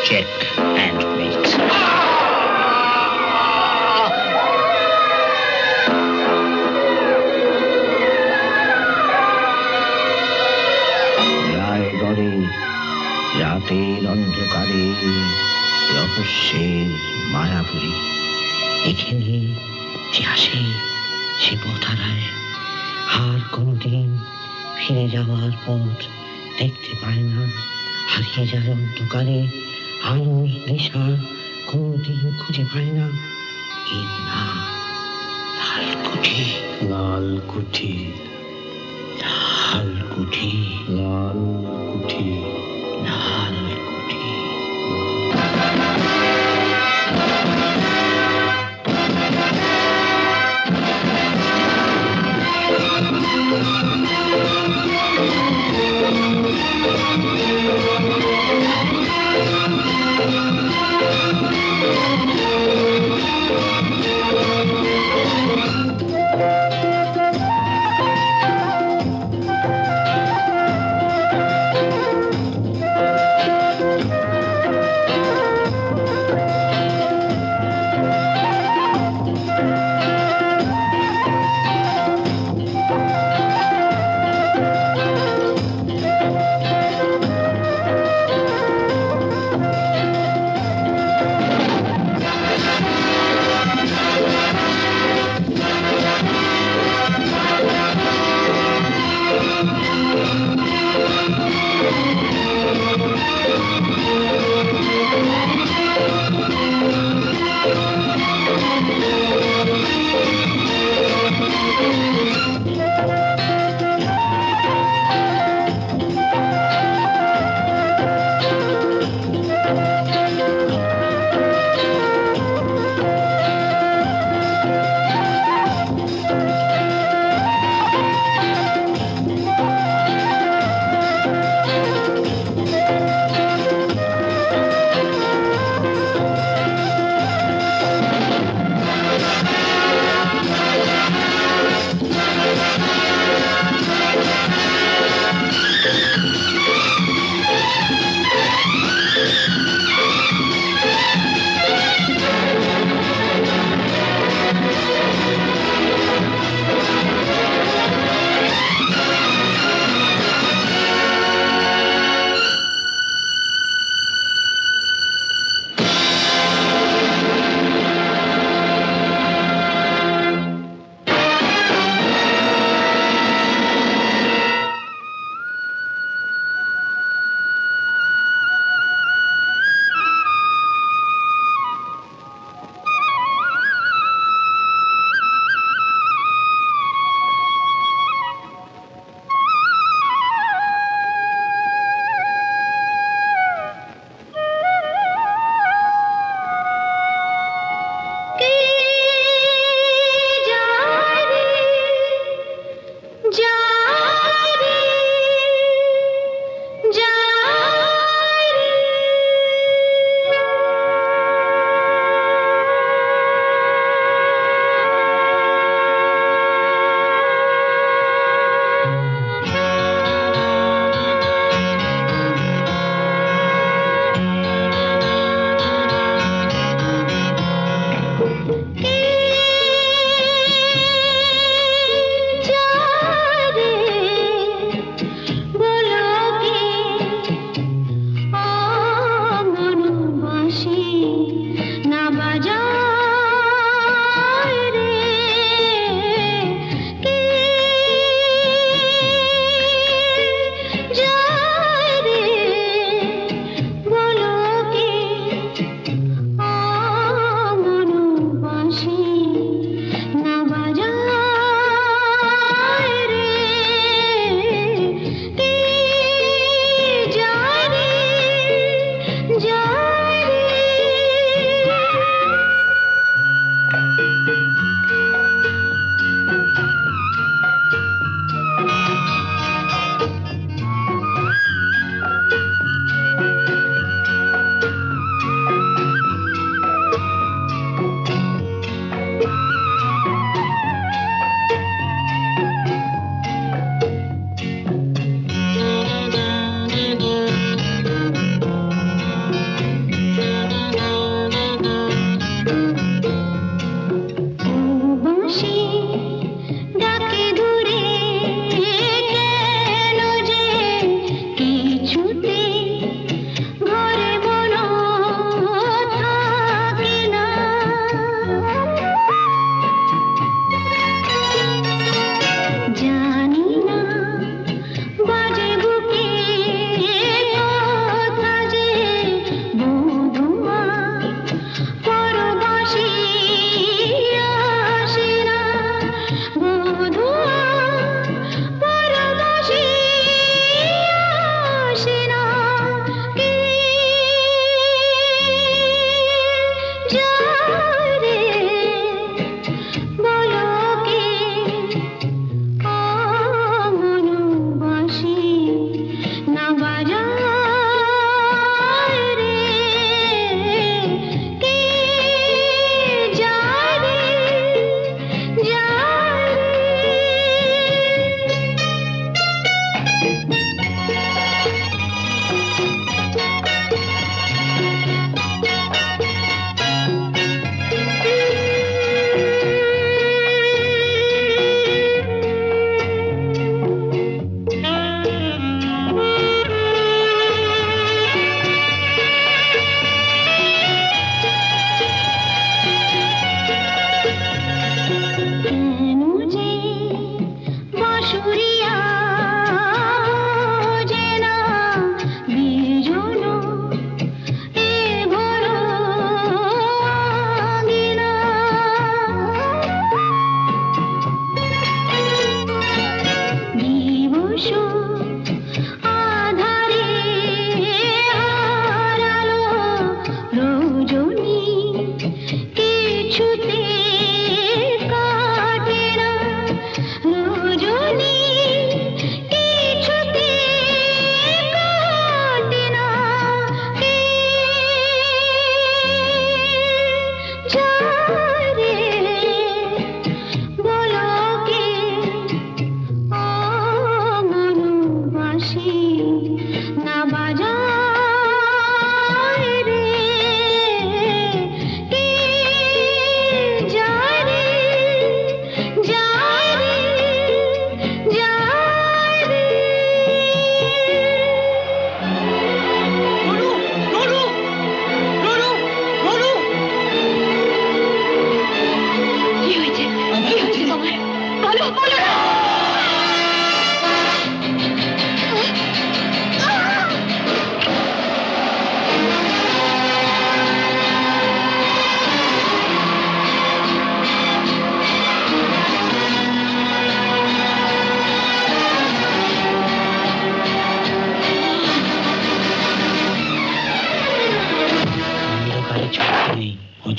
Check and wait. রায়গড়ে রাতের অন্ধকারে রহস্যের মায়াপুরী। এখানে যে আসে সে পথ হারায়, আর কোনদিন ফিরে যাওয়ার পথ দেখতে পায় না। হারিয়ে যায় অন্ধকারে, আলোর দিশা কোনদিন খুঁজে পায় না। এর নাম লালকুঠি। লালকুঠি, লালকুঠি, লালকুঠি, লালকুঠি।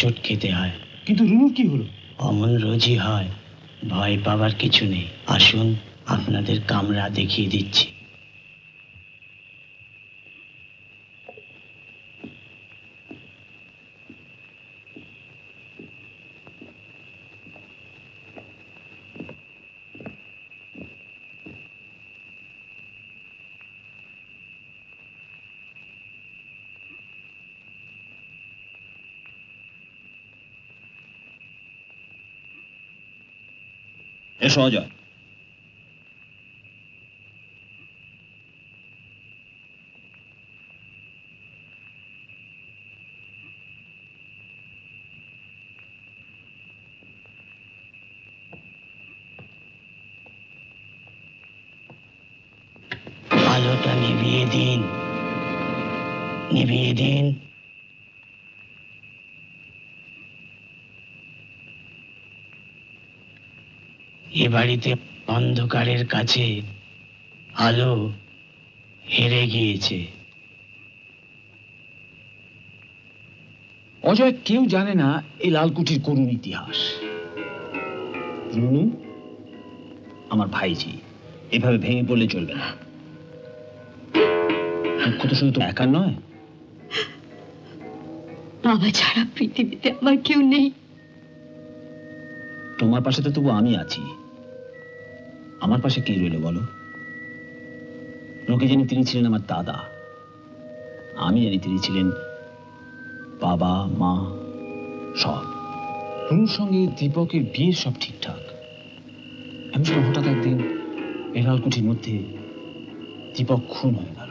হোঁচট খেতে হয়। কিন্তু রুনুর কি হলো? অমন রোজই হয়, ভয় পাবার কিছু নেই। আসুন, আপনাদের কামরা দেখিয়ে দিচ্ছি। এসো অজয়। আলোটা নিভিয়ে দিন, নিভিয়ে দিন। এ বাড়িতে অন্ধকারের কাছে আলো হেরে গিয়েছে। অজয়, কেউ জানে না এই লালকুঠির করুণ ইতিহাস। রুনু আমার ভাইজি, এভাবে ভেঙে পড়লে চলবে না। দুঃখ তো শুধু তো একার নয়। বাবা ছাড়া পৃথিবীতে আমার কেউ নেই। তোমার পাশে তো তবু আমি আছি। আমার পাশে কে রইল বলো? লোকে জানি তিনি ছিলেন আমার দাদা, আমি জানি তিনি ছিলেন বাবা, মা, সব। রুনুর সঙ্গে দীপকের বিয়ের সব ঠিকঠাক। এমন সময় হঠাৎ একদিন এই লালকুঠির মধ্যে দীপক খুন হয়ে গেল।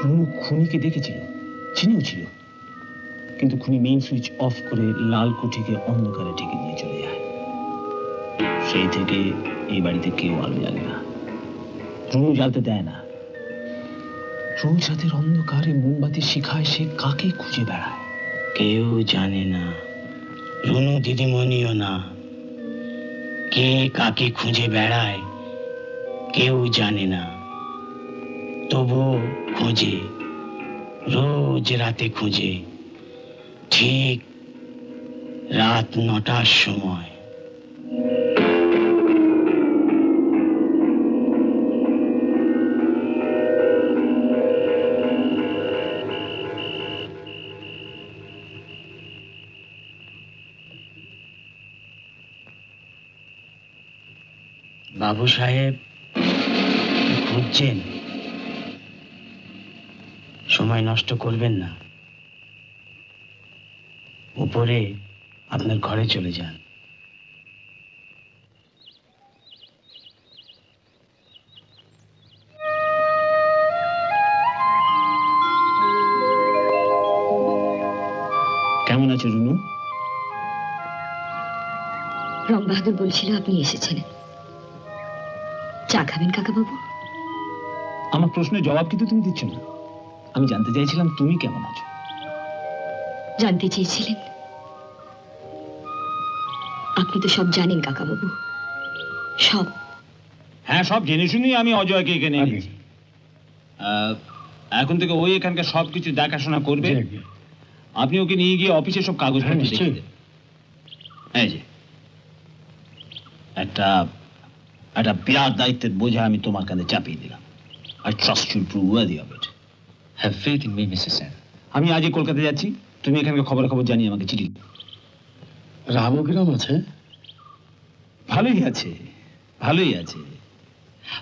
রুনু খুনিকে দেখেছিল, চিনেও ছিল, কিন্তু খুনি মেইন সুইচ অফ করে লালকুঠিকে অন্ধকারে ঢেকে দিয়ে চলে যায়। সেই থেকে এই বাড়িতে কেউ আলো জ্বালে না, রুনু জ্বালতে দেয় না। রোজ রাতের অন্ধকারে মোমবাতি শিখায় সে কাকে খুঁজে বেড়ায়। কেউ জানে না, রুনু দিদিমণিও না। কে কাকে খুঁজে বেড়ায় কেউ জানে না, তবু খোঁজে, রোজ রাতে খোঁজে, ঠিক রাত 9টার সময়। বাবু সাহেব খুঁজছেন? সময় নষ্ট করবেন না, উপরে আপনার ঘরে চলে যান। কেমন আছে রুনু? রং বাহাদুর বলছিল আপনি এসেছিলেন। চা খাবেন কাকা বাবু? আমার প্রশ্নের জবাব কিন্তু তুমি দিচ্ছ না। আমি জানতে চাইছিলাম তুমি কেমন আছো। জানতে চেয়েছিলেন? আপনি তো সব জানেন কাকা বাবু, সব। হ্যাঁ, সব জেনে শুনেই আমি অজয়কে এখানে এনেছি। এখন থেকে ওই এখানকার সবকিছু দেখাশোনা করবে। আপনি ওকে নিয়ে গিয়ে অফিসে সব কাগজপত্র দেখিয়ে দেন। এই যে একটা বিরাট দায়িত্বের বোঝা আমি তোমার কাঁধে চাপিয়ে দিলাম। I trust you to be worthy of it. Have faith in me, Mrs. Sen. আমি আজই কলকাতা যাচ্ছি, তুমি এখানকার খবর জানিয়ে আমাকে চিঠি দিও। রামও কিরম আছে? ভালোই আছে, ভালোই আছে।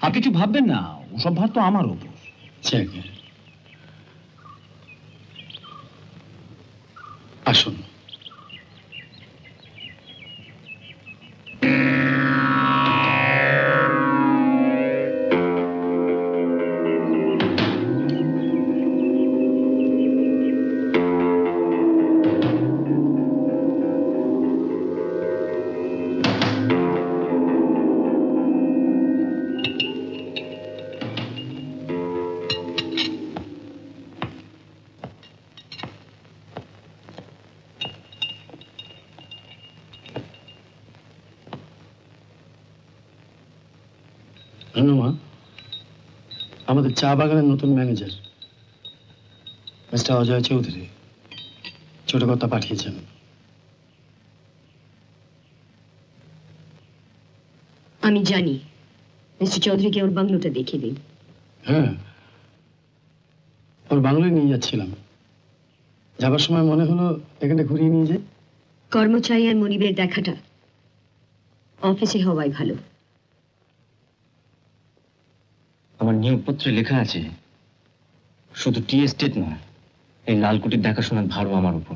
আর কিছু ভাববেন না, ওসব ভার তো আমার ওপর। আসুন। ধন্যবাদ। আমাদের চা বাগানের নতুন ম্যানেজার মিস্টার অজয় চৌধুরী ছোট কথা পাঠিয়েছেন। আমি জানি মিস্টার চৌধুরীকে ওর বাংলোটা দেখিয়ে দিন। হ্যাঁ, ওর বাংলোয় নিয়ে যাচ্ছিলাম। যাবার সময় মনে হলো এখানে ঘুরিয়ে নিয়ে যাই। কর্মচারী আর মনিবের দেখাটা অফিসে হওয়াই ভালো। আমার নিয়োগপত্রে লেখা আছে শুধু টি এস্টেট নয়, এই লালকুটির দেখাশোনার ভারও আমার উপর।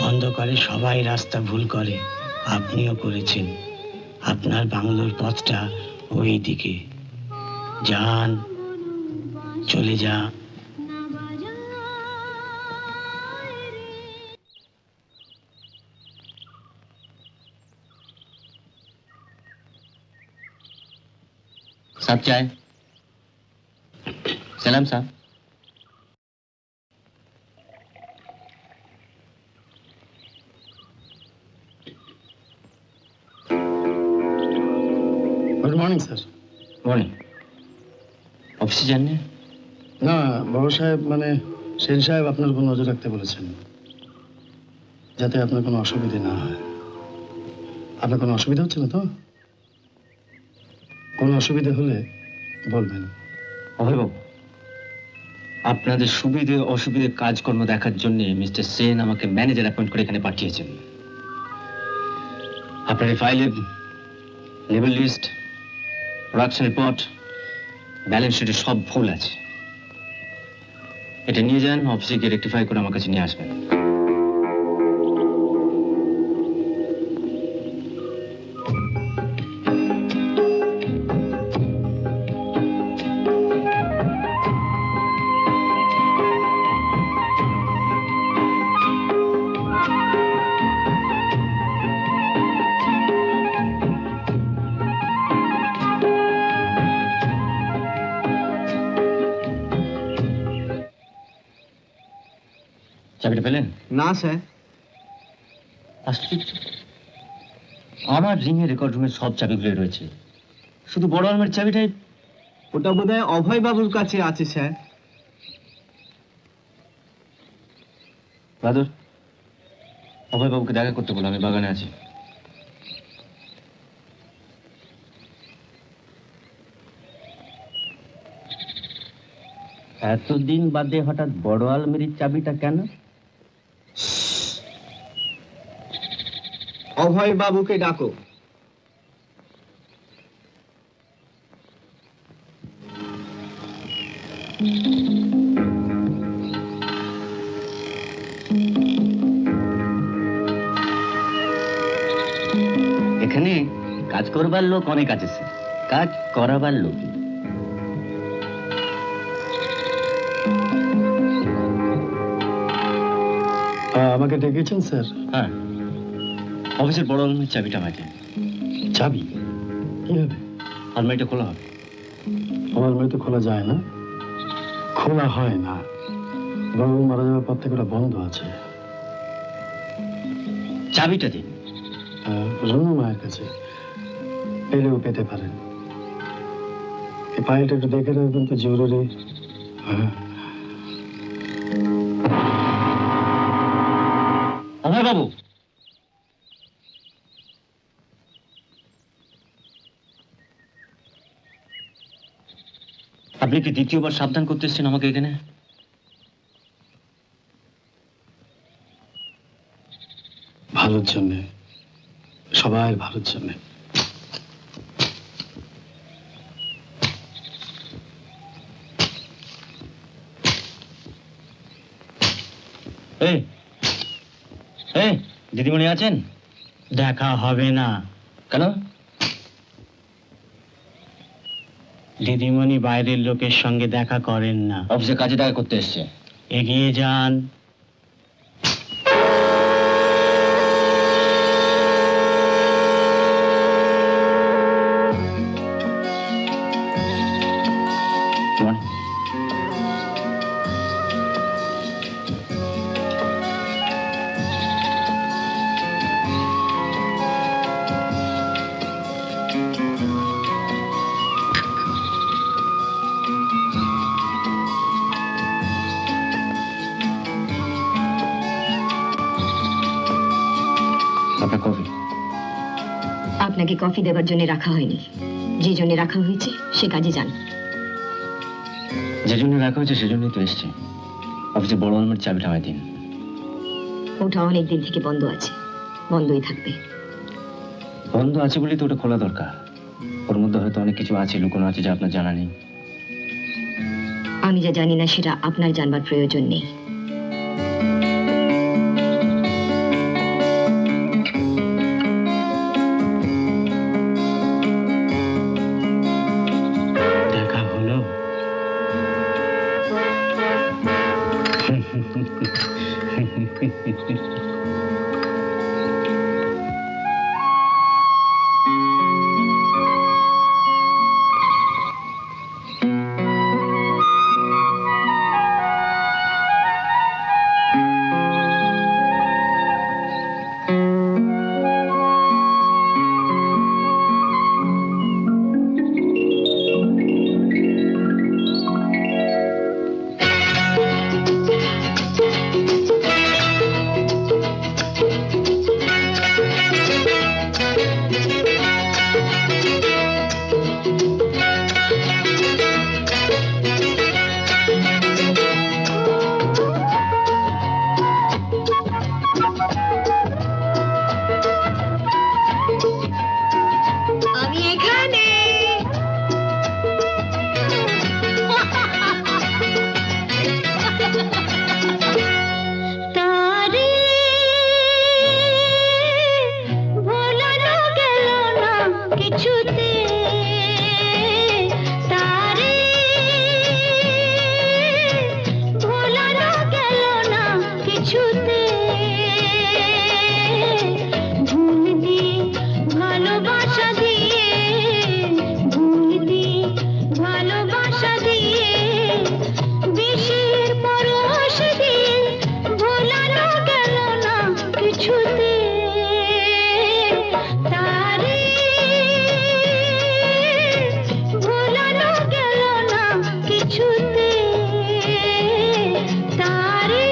অন্ধকারে সবাই রাস্তা ভুল করে, আপনিও করেছেন। আপনার বাংলোর পথটা ওই দিকে। যান, চলে যা। साहब चाय। सलाम साहब। Good morning sir. মর্নিং। অফিসে যাননি? না, বড় সাহেব মানে সেন সাহেব আপনার উপর নজর রাখতে বলেছেন, যাতে আপনার কোনো অসুবিধে না হয়। আপনার কোনো অসুবিধা হচ্ছে না তো? কোনো অসুবিধা হলে বলবেন। অভয়বাবু, আপনাদের সুবিধে অসুবিধে কাজকর্ম দেখার জন্য মিস্টার সেন আমাকে ম্যানেজার অ্যাপয়েন্ট করে এখানে পাঠিয়েছেন। আপনার এই ফাইলে labour list, production report, balance শিটে সব ভুল আছে। এটা নিয়ে যান, অফিসে গিয়ে রেক্টিফাই করে আমার কাছে নিয়ে আসবেন। চাবিটা পেলেন? না স্যার। আশ্চর্য, আমার রিংয়ের রেকর্ড রুমের সব চাবিগুলোই রয়েছে, শুধু বড় আলমারির চাবিটাই। ওটা বোধহয় অভয় বাবুর কাছে আছে স্যার। বাদর, অভয়বাবুকে দেখা করতে বলো, আমি বাগানে আছি। এতদিন বাদে হঠাৎ বড় আলমারির চাবিটা কেন? অভয় বাবুকে ডাকো। এখানে কাজ করবার লোক অনেক আছে স্যার, কাজ করাবার লোক নেই। আমাকে ডেকেছেন স্যার? হ্যাঁ, অফিসের বড় আলমারির চাবিটা আমাকে। চাবি কি হবে? আলমারিটা খোলা হবে। আমার মেয়ে তো খোলা যায় না, খোলা হয় না। বাবু মারা যাওয়ার পর থেকে ওটা বন্ধ আছে। চাবিটা দিন। রনু মায়ের কাছে পেলেও পেতে পারেন। এই ফাইলটা একটু দেখে রাখবেন তো, জরুরি। হ্যাঁ। অভয়বাবু, আপনি কি দ্বিতীয়বার সাবধান করতে এসেছেন আমাকে এখানে? ভালোর জন্য, সবার ভালোর জন্য। এই এই দিদিমণি আছেন? দেখা হবে না। কেন? দিদিমণি বাইরের লোকের সঙ্গে দেখা করেন না। অফিসে কাজে দেখা করতে এসছে। এগিয়ে যান। তোমার আপনার কফি। আপনাকে কফি দেওয়ার জন্য রাখা হয়নি, যে জন্য রাখা হয়েছে সে কাজে যান। যে জন্য রাখা হয়েছে সেজন্যই তো এসছে। অফিসে বড় আলমারির চাবিটা আমায় দিন। ওটা অনেক দিন থেকে বন্ধ আছে, বন্ধই থাকবে। বন্ধ আছে বলেই তো ওটা খোলা দরকার। ওর মধ্যে হয়তো অনেক কিছু আছে, লুকোনো আছে, যা আপনার জানা নেই। আমি যা জানি না সেটা আপনার জানবার প্রয়োজন নেই। দেখা হলো। আমি এখানে। তারে ভোলানো গেল না কিছুতে, তারে ভোলানো গেল না কিছুতে। ভুল দিয়ে ভালোবাসা দিয়ে, ভুল দিয়ে ভালোবাসা দিয়ে, বিষের পরশ দিয়ে ভোলানো গেল না কিছুতে। তারে ভোলানো গেল না কিছুতে, তারে।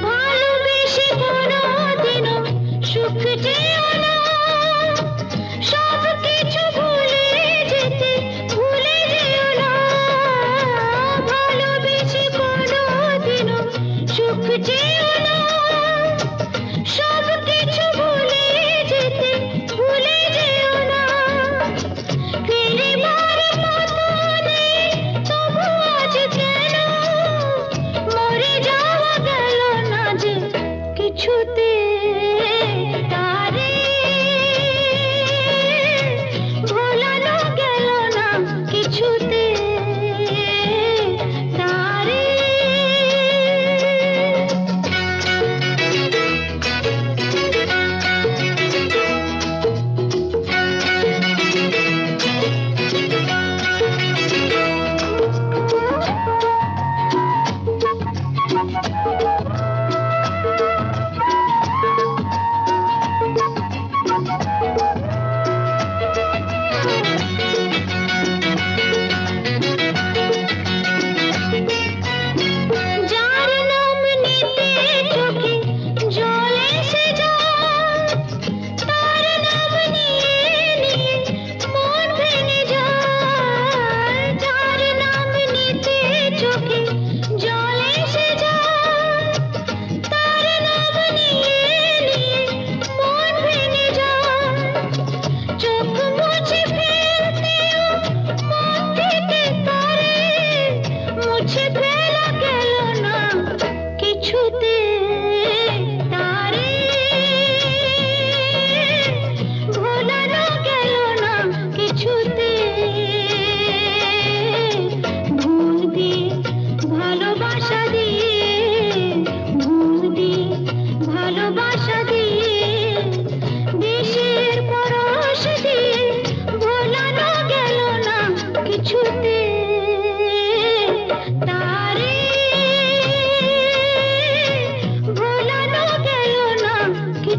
ভালোবেসে কোনোদিনও সুখ চেয়েও না, সব কিছু ভুলে যেতে ভুলে যেও না। ভালোবেসে কোনোদিনও সুখ চেয়েও না, সব কিছু ভুলে যেতে ভুলে যেও না। ফিরিবার মতো নেই তবু আজ কেন মরে যাওয়া গেল না যে কিছুতে। তারে ভোলানো গেল না কিছুতে, তারে।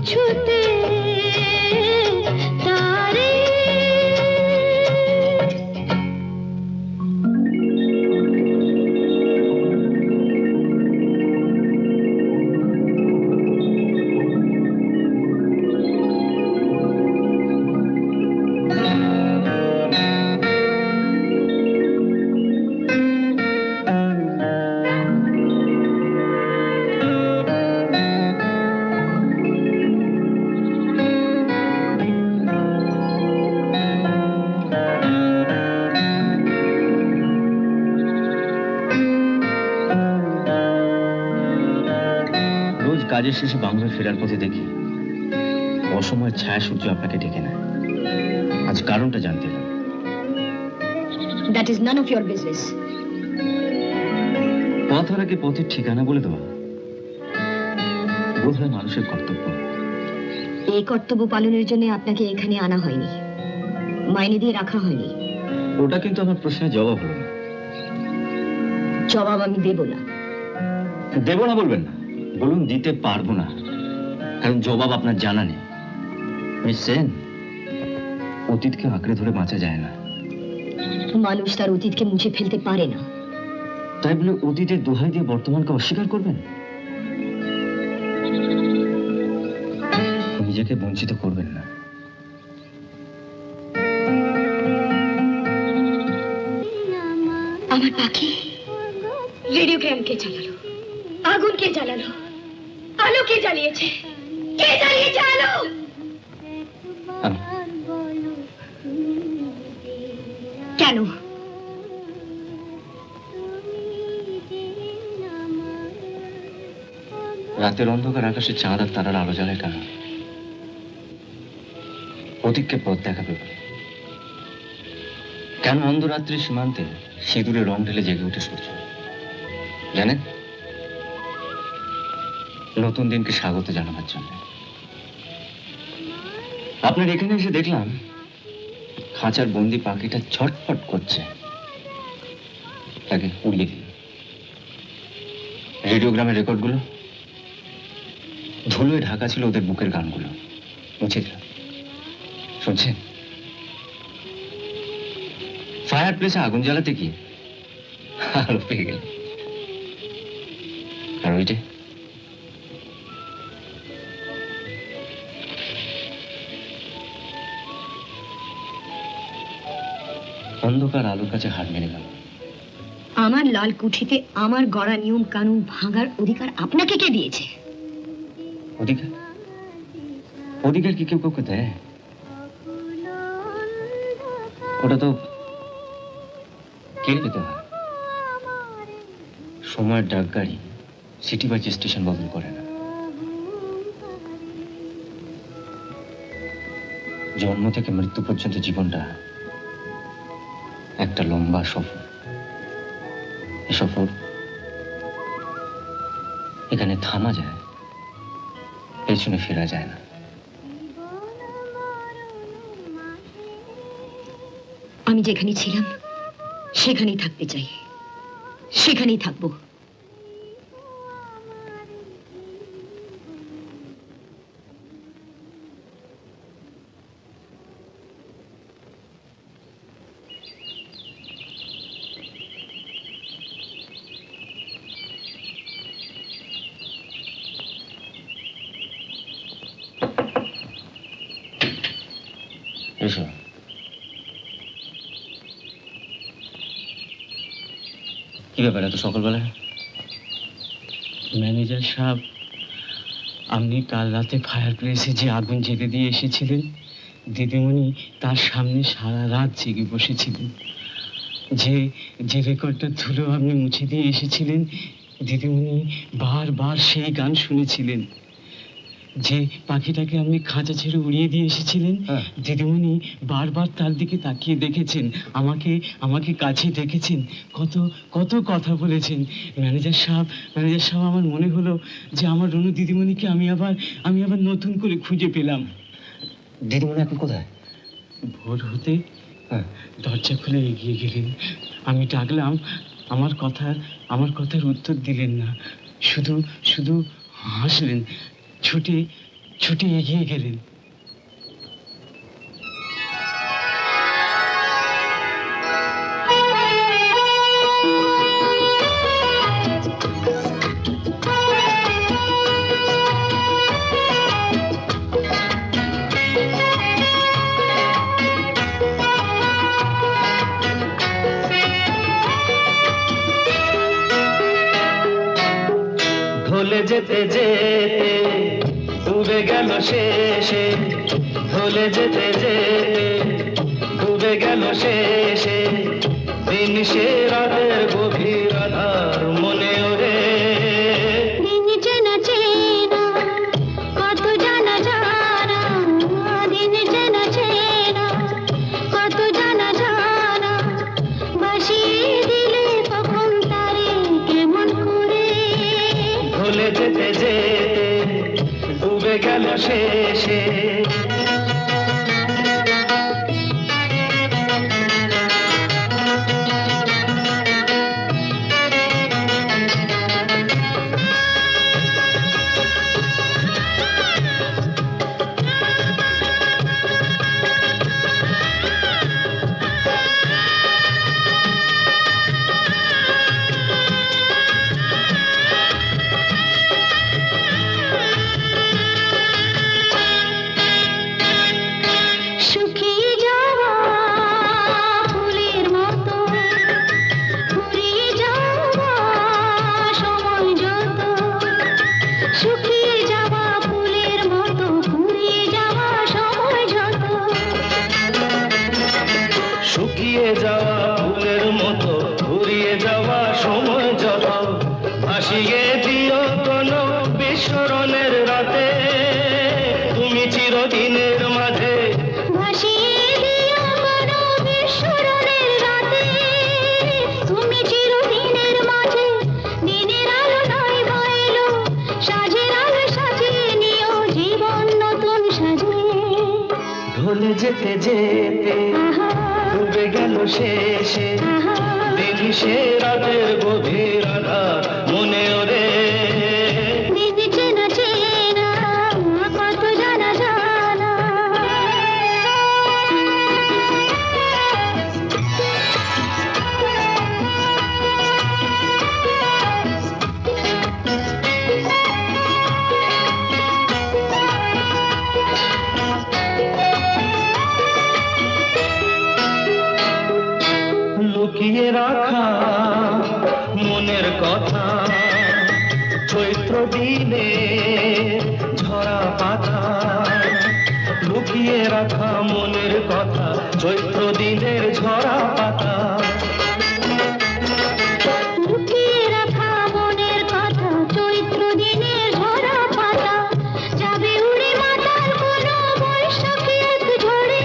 ছুতে তারে রোজ কাজের শেষে বাংলায় ফেরার পথে দেখি অসময়ের ছায়া সূর্য আপনাকে ডেকে নেয়। আজ কারণটা জানতে এলাম। That is none of your business. পথ হারাকে পথের ঠিকানা বলে দেওয়া বোধ হয় মানুষের কর্তব্য। এই কর্তব্য পালনের জন্য আপনাকে এখানে আনা হয়নি, মাইনে দিয়ে রাখা হয়নি। ওটা কিন্তু আমার প্রশ্নের জবাব হলো না। জবাব আমি দেব না। দেব না বলবেন না, বলুন দিতে পারবো না, কারণ জবাব আপনার জানা নেই। মিস সেন, অতীতকে আঁকড়ে ধরে বাঁচা যায় না। মানুষ তার অতীতকে মুছে ফেলতে পারে না। তাই বলে অতীতের দোহাই দিয়ে বর্তমানকে অস্বীকার করবেন? নিজেকে বঞ্চিত করবেন না। আমার পাখি রেডিওগ্রাম কে চালালো? আগুন কে জ্বালালো? আলো কে জ্বালিয়েছে? কে জ্বালিয়েছে আলো? আমি। কেন? রাতের অন্ধকার আকাশে চাঁদ আর তারার আলো জ্বালায় কেন? অতীতকে পথ দেখাবে বলে। কেন অন্ধরাত্রির সীমান্তে সিঁদুরে রং ঢেলে জেগে উঠে সূর্য? জানেন, নতুন দিনকে স্বাগত জানাবার জন্য। আপনার এখানে এসে দেখলাম খাঁচার বন্দি পাখিটা ছটফট করছে, তাকে উড়িয়ে দিল। রেডিওগ্রামের রেকর্ডগুলো ধুলোয় ঢাকা ছিল, ওদের বুকের গানগুলো মুছে দিল। শুনছেন? ফায়ার প্লেসে আগুন জ্বালাতে গিয়ে আলো পেয়ে গেল। আর ওইটা অন্ধকার আলোর কাছে হার মেনে গেল। আমার লাল কুঠিতে আমার গড়া নিয়ম কানুন ভাঙার অধিকার আপনাকে কে দিয়েছে? অধিকার? অধিকার কি কেউ কাউকে দেয়? ওটা তো কেড়ে পেতে হয়। সময়ের ডাক গাড়ি সিটি বাস স্টেশন বদল করে না। জন্ম থেকে মৃত্যু পর্যন্ত জীবনটা একটা লম্বা সফর। এ সফর এখানে থামা যায়, পেছনে ফেরা যায় না। আমি যেখানে ছিলাম সেখানেই থাকতে চাই, সেখানেই থাকবো। এসো। কি ব্যাপার এত সকালবেলা? ম্যানেজার সাহেব, আপনি কাল রাতে ফায়ার প্লেসে যে আগুন জেগে দিয়ে এসেছিলেন, দিদিমণি তার সামনে সারা রাত জেগে বসেছিলেন। যে যে রেকর্ডটা ধুলো আপনি মুছে দিয়ে এসেছিলেন, দিদিমণি বারবার সেই গান শুনেছিলেন। যে পাখিটাকে আপনি খাঁচা ছেড়ে উড়িয়ে দিয়ে এসেছিলেন, দিদিমণি বারবার তার দিকে তাকিয়ে দেখেছেন, আমাকে আমাকে কাছে দেখেছেন, কত কত কথা বলেছেন। ম্যানেজার সাহেব, আমার মনে হলো যে আমার রনু দিদিমণিকে আমি আবার নতুন করে খুঁজে পেলাম। দিদিমণি এখন কোথায়? ভোর হতে দরজা খুলে এগিয়ে গেলেন। আমি ডাকলাম, আমার কথার উত্তর দিলেন না, শুধু হাসলেন। ছুটে ছুটে এগিয়ে গেলেন। ঢলে যেতে যেতে ডুবে গেল শেষে, ঢলে যেতে যেতে ডুবে গেল শেষে, দিন সে রাতের গভীর আধার মনে ওরে। দিন চেনা চেনা কত জানা জানা, দিন চেনা চেনা কত জানা জানা, বাসিয়ে দিলে কখন তারে কেমন করে। ঢলে যেতে যেতে ডুবে গেল শেষে। শুকিয়ে যাওয়া ফুলের মতো, ফুরিয়ে যাওয়া সময় যত। শুকিয়ে যাওয়া ফুলের মতো, ফুরিয়ে যাওয়া সময় যত। শুকিয়ে যাওয়া ফুলের মতো ঘুরিয়ে যাওয়া সময় যত, ভাসিয়ে দিও কোনো বিস্মরণের রাতে, তুমি চিরদিনের মাঝে। ভাসিয়ে দিও কোনো বিস্মরণের রাতে, তুমি চিরদিনের মাঝে। দিনের আলো নয় বইলো, সাজের আলো সাজিয়ে নিও জীবন নতুন সাজে। ঢলে যেতে যেতে আহা, ডুবে গেল শেষে, আহা, দিন সে রাতের গভীর আধার মনে ওরে। দিন চেনা চেনা কত জানা জানা। লুকিয়ে রাখা মনের কথা, চৈত্র দিনে ঝরা পাতা। লুকিয়ে রাখা মনের কথা, চৈত্র দিনের ঝরা পাতা। লুকিয়ে রাখা মনের কথা, চৈত্র দিনের ঝরা পাতা। যাবে উড়ে মাতাল কোনো বৈশাখী এক ঝড়ে,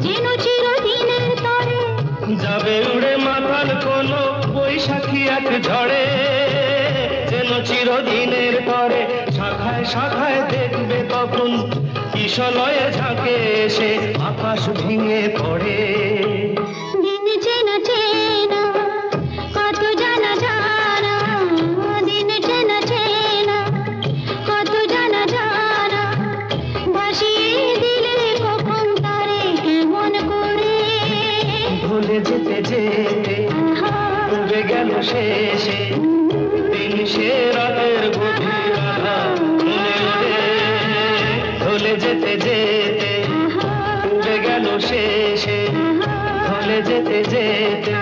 যেন চিরদিনের তরে। যাবে উড়ে মাতাল কোনো বৈশাখী এক ঝড়ে, যেন চিরদিনের তরে। শাখায় শাখায় দেখবে তখন কিশলয়ে ঝাঁকে এসে আকাশ ভেঙে পড়ে। দিন চেনা চেনা কত জানা জানা, দিন চেনা চেনা কত জানা জানা, ভাসিয়ে দিলে কখন তারে কেমন করে। ভুলে যেতে যেতে আহা, ডুবে গেল শেষে, দিন সে রাতের গভীর আধার মনে ওরে। ভুলে যেতে যেতে ডুবে গেল শেষে, ভুলে যেতে যেতে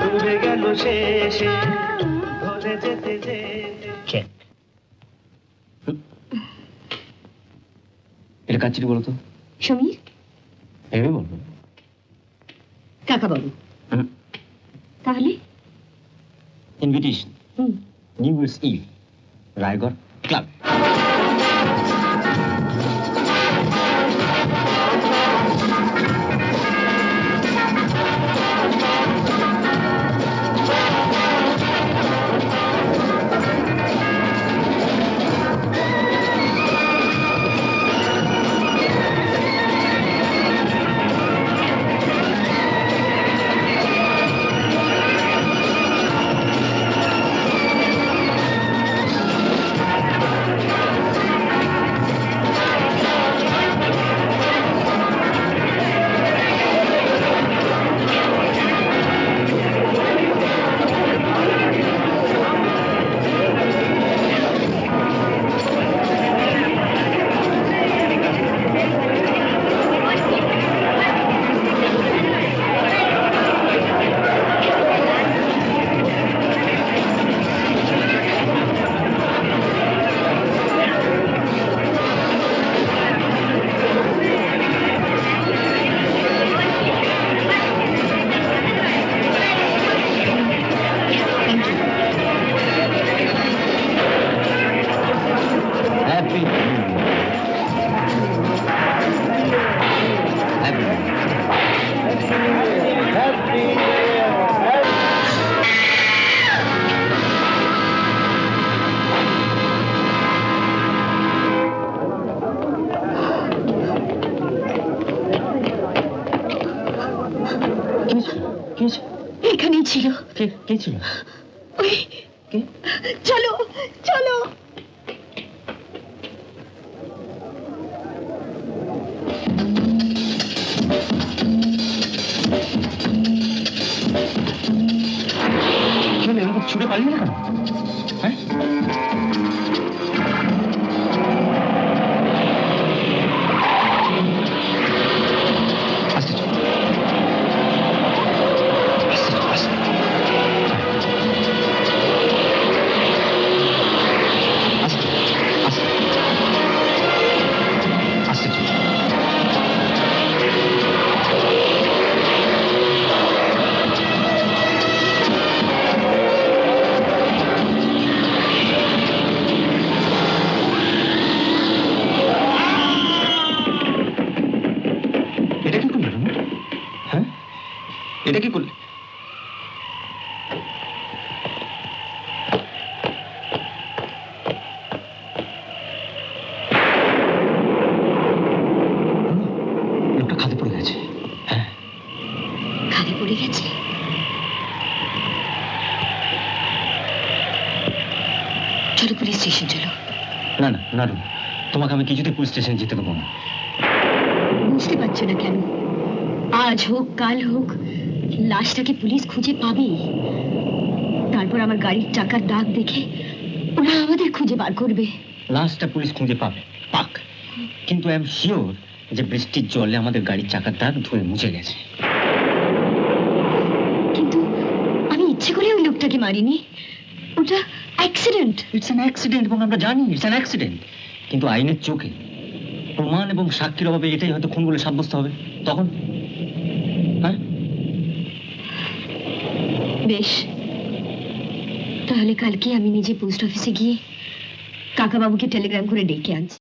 ডুবে গেল শেষে, ভুলে যেতে যেতে। এটা কাজ ছিল বলতো, সমীর ভেবে বলবো। কাকা বাবু, তাহলে invitation, New Year's Eve, Raigarh club. কে ছিল? ওই চলো চলো। কি হলো, এরকম ছুটে পালিয়ে না কেন? হ্যাঁ, আস্তে চল। আস্তে চল, আস্তে। আস্তে, আস্তে। আস্তে চল। এটা কি করলে রমা? হ্যাঁ, এটা কি করলে? রমা, লোকটা খাদে পড়ে গেছে। হ্যাঁ, খালি পড়ে গেছে? চলো পুলিশ স্টেশন চলো। না না না রমা, তোমাকে আমি কিছুতেই পুলিশ স্টেশন যেতে দেবো না। বুঝতে পারছো না কেন? আজ হোক কাল হোক লাশটাকে পুলিশ খুঁজে পাবেই। তারপর আমার গাড়ির চাকার দাগ দেখে ওরা আমাদের খুঁজে বার করবে। লাশটা পুলিশ খুঁজে পাবে, পাক, কিন্তু আই এম শিওর যে বৃষ্টির জলে আমাদের গাড়ির চাকার দাগ ধুয়ে মুছে গেছে। কিন্তু আমি ইচ্ছে করে ওই লোকটাকে মারিনি, ওটা অ্যাক্সিডেন্ট। ইটস অ্যান অ্যাক্সিডেন্ট, এবং আমরা জানি ইটস অ্যান অ্যাক্সিডেন্ট, কিন্তু আইনের চোখে প্রমাণ এবং সাক্ষীর অভাবে এটাই হয়তো খুন বলে সাব্যস্ত হবে। তখন হ্যাঁ, বেশ, তাহলে কালকে আমি নিজে পোস্ট অফিসে গিয়ে কাকাবাবুকে টেলিগ্রাম করে ডেকে আনছি।